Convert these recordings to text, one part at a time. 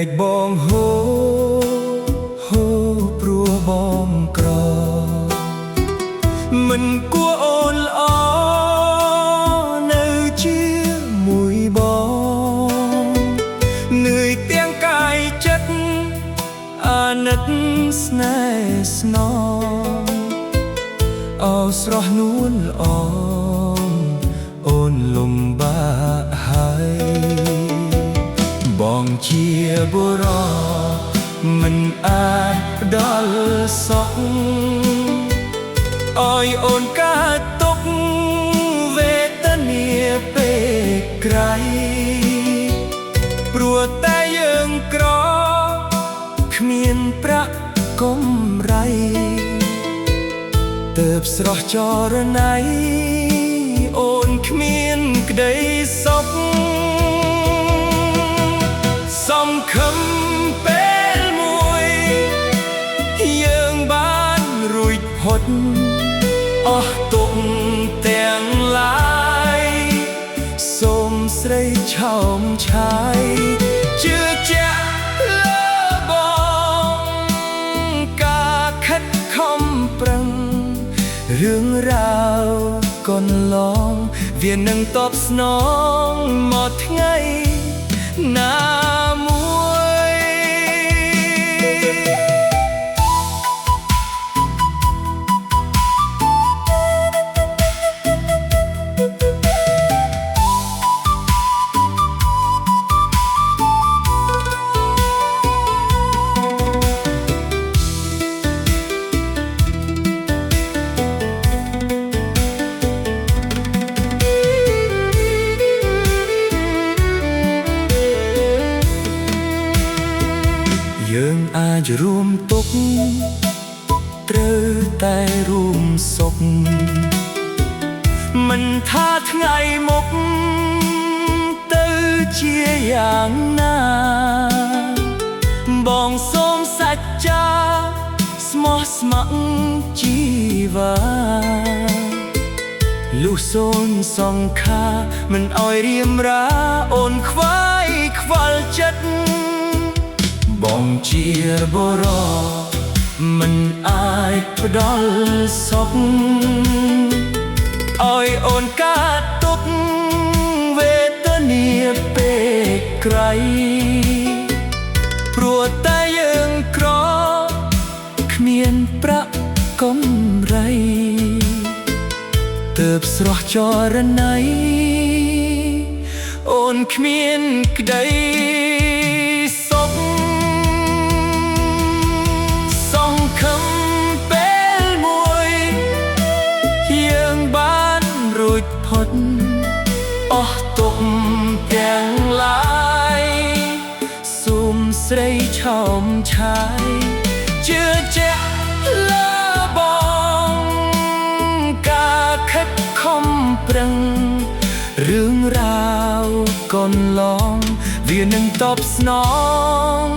กបងហូហូព្រោះបងក្រមិនគួរអូនល្អនៅជាមួយបងនឿយទាំងកាយចិត្តអាណិតស្នេហ៍ស្នងអោស្រស់នួនល្អអូនលំបាកហើយបងជាបុរសមិនអាចផ្ដល់សុខឲ្យអូនកើតទុក្ខវេទនាពេលក្រៃព្រោះតែយើងក្រគ្មានប្រាក់កម្រៃទើបស្រស់ចរណៃអូនគ្មានក្តីសុខសំខឹមពេលមួយយើងបានរួចផុតអស់ទុក្ខទាំងឡាយសូមស្រីឆោមឆាយជឿជាក់លើបងការខិតខំប្រឹងរឿងរ៉ាវកន្លងវានឹងតបស្នងមកថ្ងៃណាមួយយើងអាចរួមទុកត្រូវតែរួមសុខមិនថាថ្ងៃមុខទៅជាយ៉ាងណាបងសូមសច្ចាស្មោះស្ម័គ្រជីវាលុះសូនសង្ខារមិនអោយរៀមរាអូនខ្វាយខ្វល់ចិត្តបងជាបុរសមិនអាចផ្ដល់សុខឲ្យអូនកើតទុក្ខវេទនាពេលក្រៃព្រោះតែយើងក្រគ្មានប្រាក់កម្រៃទើបស្រស់ចរណៃអូនគ្មានក្តីសុខសង្ឃឹមពេលមួយយើងបានរួចផុតអស់ទុក្ខទាំងឡាយសូមស្រីឆោមឆាយជឿជាក់លើបងការខិតខំប្រឹងរឿងរ៉ាវកន្លងវានឹងតបស្នង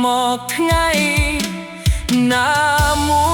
មកថ្ងៃណាមួយ